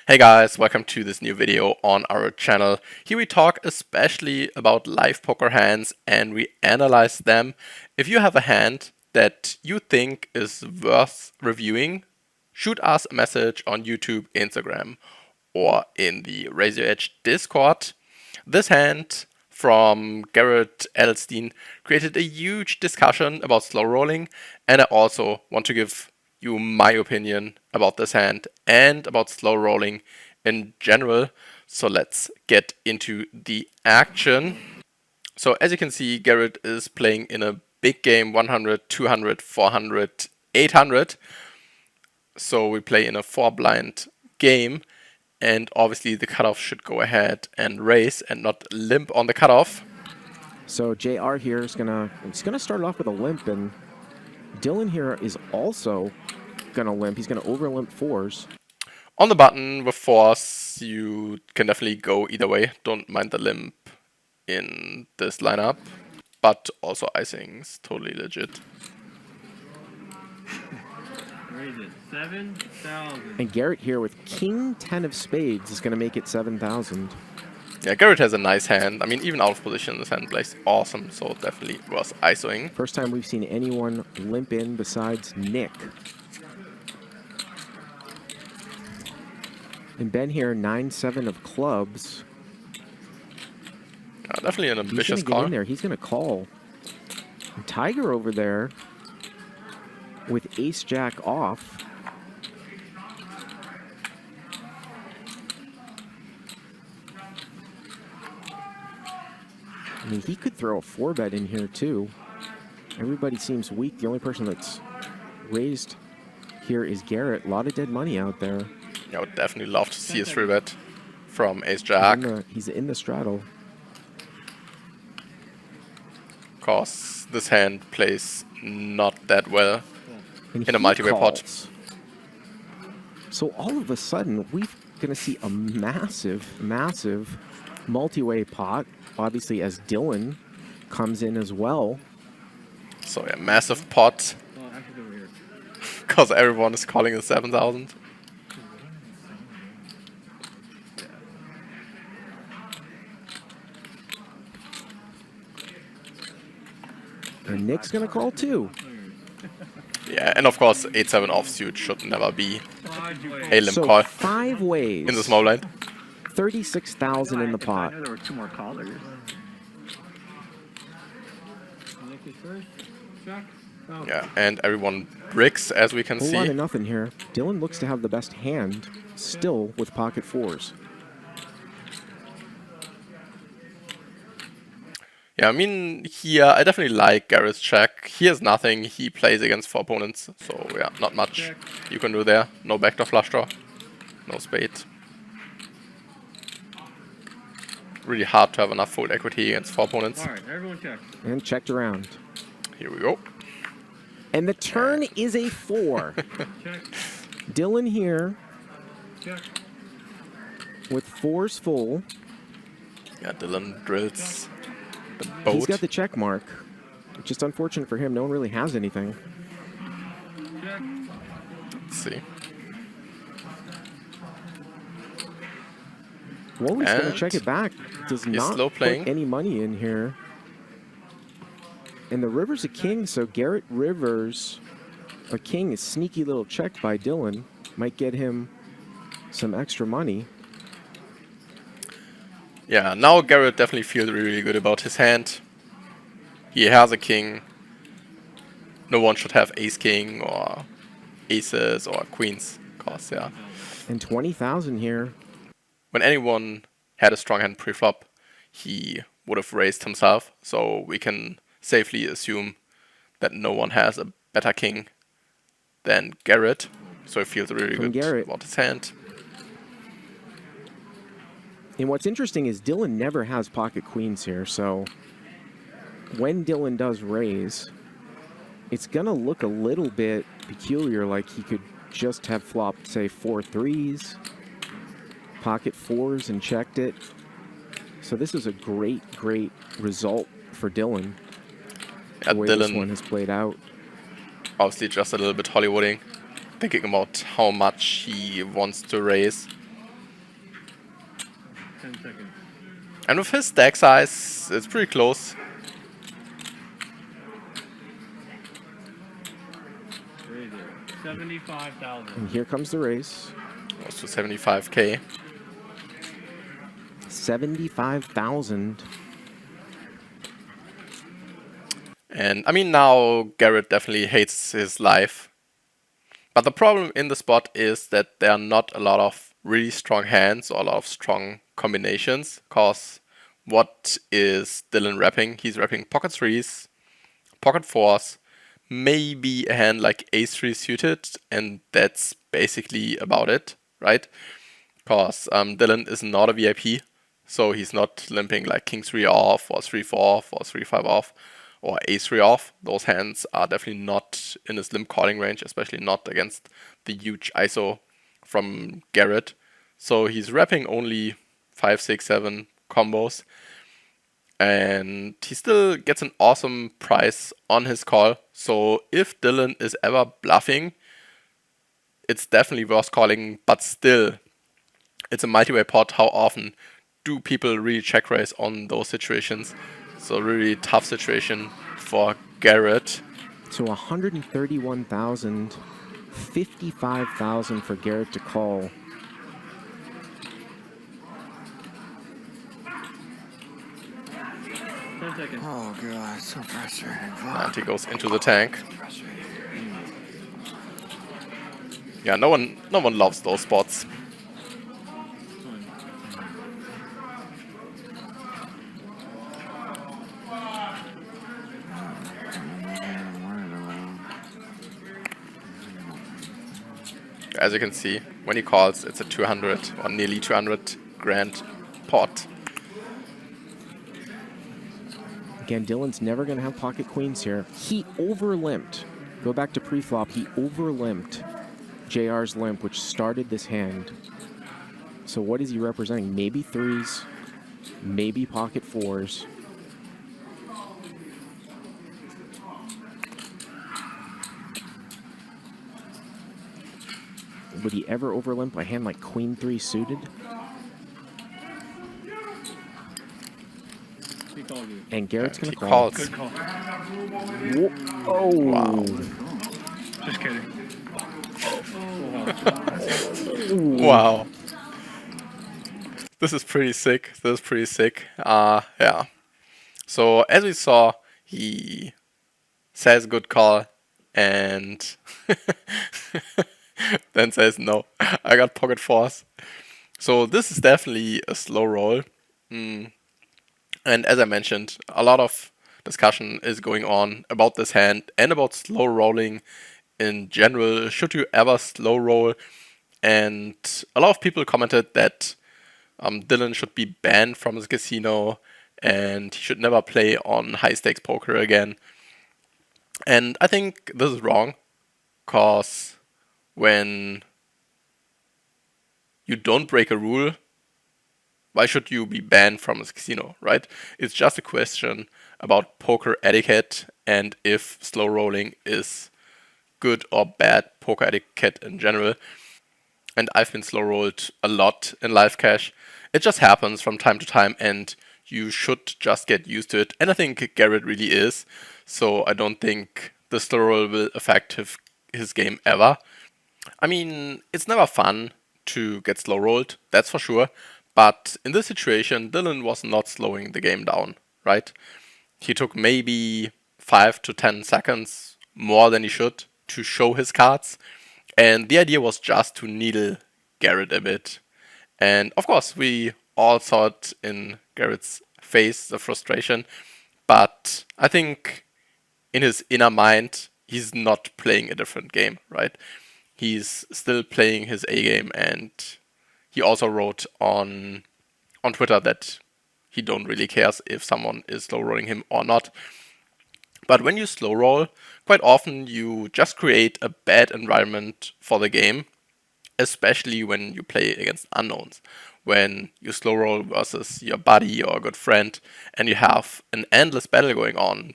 Hey guys, welcome to this new video on our channel. Here we talk especially about live poker hands and we analyze them. If you have a hand that you think is worth reviewing, shoot us a message on YouTube, Instagram, or in the Raise Your Edge Discord. This hand from Garrett Adelstein created a huge discussion about slow rolling, and I also want to give you my opinion about this hand and about slow rolling in general. So let's get into the action. So as you can see, Garrett is playing in a big game, 100, 200, 400, 800. So we play in a 4-blind game, and obviously the cutoff should go ahead and raise and not limp on the cutoff. So JR here is gonna start off with a limp, and Dylan here is also gonna limp. He's gonna over limp fours. On the button with fours, you can definitely go either way. Don't mind the limp in this lineup, but also icing's totally legit. Raise it 7,000. And Garrett here with King 10 of spades is gonna make it 7,000. Yeah, Garrett has a nice hand. I mean, even out of position, this hand plays awesome, so definitely worth ISOing. First time we've seen anyone limp in besides Nick. And Ben here, 9-7 of clubs. Definitely an ambitious He's gonna call. get in there. He's gonna call. And Tiger over there with Ace Jack off. I mean, he could throw a 4-bet in here too. Everybody seems weak. The only person that's raised here is Garrett. A lot of dead money out there. I would definitely love to see a 3-bet from Ace Jack. He's in the straddle. Because this hand plays not that well And in a he multi-way pot. calls. So all of a sudden, we're going to see a massive, massive multi-way pot. Obviously, as Dylan comes in as well. So yeah, massive pot. Well, actually over here. Because everyone is calling it 7,000. And Nick's going to call too. Yeah, and of course 8-7 offsuit should never be a limp So call 5 ways. in the small blind. 36,000 in the I pot. know there were 2 more callers. Nick is first. Jack. Oh. Yeah, and everyone bricks, as we can Whole lot of see. nothing here. Dylan looks to have the best hand still with pocket fours. Yeah, I mean, here I definitely like Garrett's check. He has nothing. He plays against 4 opponents, so yeah, not much you can do there. No backdoor flush draw, no spade. Really hard to have enough fold equity against 4 opponents. Alright, everyone check. And checked around. Here we go. And the turn is a 4. Check. Dylan here Check. with fours full. Yeah, Dylan drills the He's boat. got the check mark. Just unfortunate for him. No one really has anything. Check. Let's see. Well, he's going to And check it back. Does he's not slow put playing. any money in here. And the river's a king, so Garrett Rivers, a king, is sneaky little check by Dylan. Might get him some extra money. Yeah, now Garrett definitely feels really good about his hand. He has a king. No one should have ace-king or aces or queens, cause yeah. And 20,000 here. When anyone had a strong hand pre-flop, he would have raised himself, so we can safely assume that no one has a better king than Garrett. So he feels really From good Garrett. about his hand. And what's interesting is Dylan never has pocket queens here, so when Dylan does raise, it's going to look a little bit peculiar, like he could just have flopped, say, 4 threes, pocket fours, and checked it. So this is a great, great result for Dylan, Yeah, the way this Dylan one has played out. obviously just a little bit Hollywooding, thinking about how much he wants to raise. 10 seconds. And with his stack size, it's pretty close. Raise it. 75,000. And here comes the raise. Goes to 75k. 75,000. And I mean, now Garrett definitely hates his life. But the problem in the spot is that there are not a lot of really strong hands or a lot of strong combinations. Cause what is Dylan repping? He's repping pocket threes, pocket fours, maybe a hand like ace three suited, and that's basically about it, right? Cause Dylan is not a VIP, so he's not limping like king three off or 3-4 off or 3-5 off or ace three off. Those hands are definitely not in his limp calling range, especially not against the huge ISO from Garrett. So he's repping only 5, 6, 7 combos, and he still gets an awesome price on his call. So if Dylan is ever bluffing, it's definitely worth calling, but still, it's a multi-way pot. How often do people really check raise on those situations? So really tough situation for Garrett. So 131,000, 55,000 for Garrett to call. Oh god, so frustrating. And he goes into the tank. Frustrating. Yeah, no one loves those spots. As you can see, when he calls, it's a 200 or nearly 200 grand pot. Again, Dylan's never going to have pocket queens here. He over-limped. Go back to pre-flop. He over-limped JR's limp, which started this hand. So what is he representing? Maybe threes, maybe pocket fours. Would he ever over-limp a hand like queen three suited? He called you. And Garrett's going He to call. calls. Good call. Oh. Wow. Just kidding. Wow. This is pretty sick. This is pretty sick. Yeah. So as we saw, he says good call and then says no. I got pocket fours. So this is definitely a slow roll. And as I mentioned, a lot of discussion is going on about this hand and about slow rolling in general. Should you ever slow roll? And a lot of people commented that Dylan should be banned from his casino and he should never play on high stakes poker again. And I think this is wrong, because when you don't break a rule, why should you be banned from his casino, right? It's just a question about poker etiquette and if slow rolling is good or bad poker etiquette in general. And I've been slow rolled a lot in live cash. It just happens from time to time, and you should just get used to it. And I think Garrett really is. So I don't think the slow roll will affect his game ever. I mean, it's never fun to get slow rolled, that's for sure. But in this situation, Dylan was not slowing the game down, right? He took maybe 5 to 10 seconds more than he should to show his cards. And the idea was just to needle Garrett a bit. And of course, we all saw it in Garrett's face, the frustration. But I think in his inner mind, he's not playing a different game, right? He's still playing his A game, and he also wrote on Twitter that he don't really cares if someone is slow rolling him or not. But when you slow roll, quite often you just create a bad environment for the game, especially when you play against unknowns. When you slow roll versus your buddy or a good friend and you have an endless battle going on,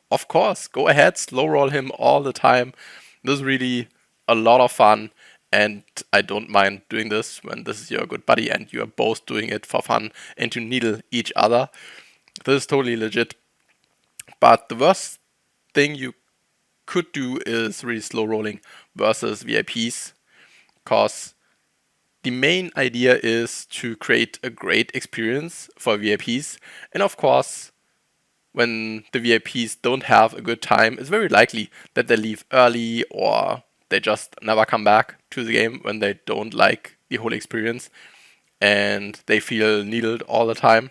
of course, go ahead, slow roll him all the time. This is really a lot of fun, and I don't mind doing this when this is your good buddy and you are both doing it for fun and to needle each other. This is totally legit. But the worst thing you could do is really slow rolling versus VIPs, because the main idea is to create a great experience for VIPs. And of course, when the VIPs don't have a good time, it's very likely that they leave early or they just never come back to the game when they don't like the whole experience and they feel needled all the time.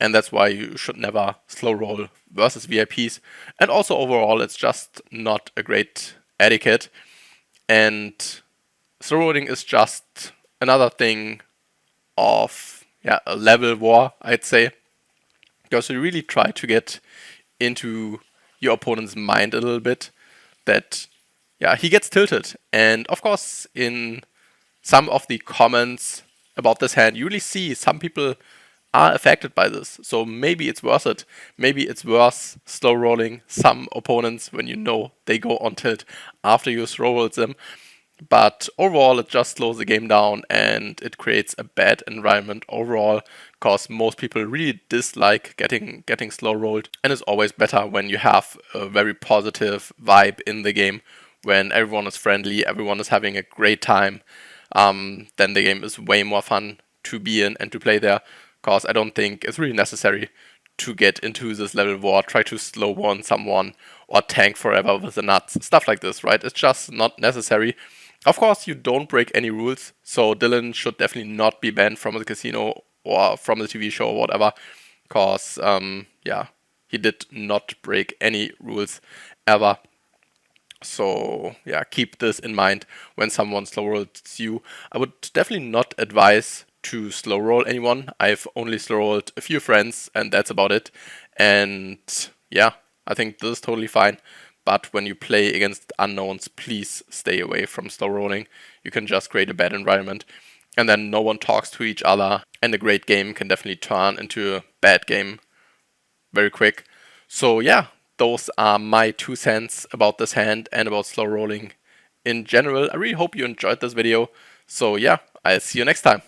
And that's why you should never slow roll versus VIPs. And also overall, it's just not a great etiquette. And slow rolling is just another thing of a level war, I'd say. Because you really try to get into your opponent's mind a little bit, that he gets tilted. And of course, in some of the comments about this hand, you really see some people are affected by this. So maybe it's worth it. Maybe it's worth slow rolling some opponents when you know they go on tilt after you slow rolled them. But overall, it just slows the game down and it creates a bad environment overall, because most people really dislike getting slow rolled. And it's always better when you have a very positive vibe in the game, when everyone is friendly, everyone is having a great time. Then the game is way more fun to be in and to play there, because I don't think it's really necessary to get into this level war, try to slow one someone or tank forever with the nuts, stuff like this, right? It's just not necessary. Of course, you don't break any rules, so Dylan should definitely not be banned from the casino or from the TV show or whatever, because, he did not break any rules ever. So, keep this in mind when someone slow rolls you. I would definitely not advise to slow roll anyone. I've only slow rolled a few friends, and that's about it. And, I think this is totally fine. But when you play against unknowns, please stay away from slow rolling. You can just create a bad environment, and then no one talks to each other, and a great game can definitely turn into a bad game very quick. So those are my 2 cents about this hand and about slow rolling in general. I really hope you enjoyed this video. So I'll see you next time.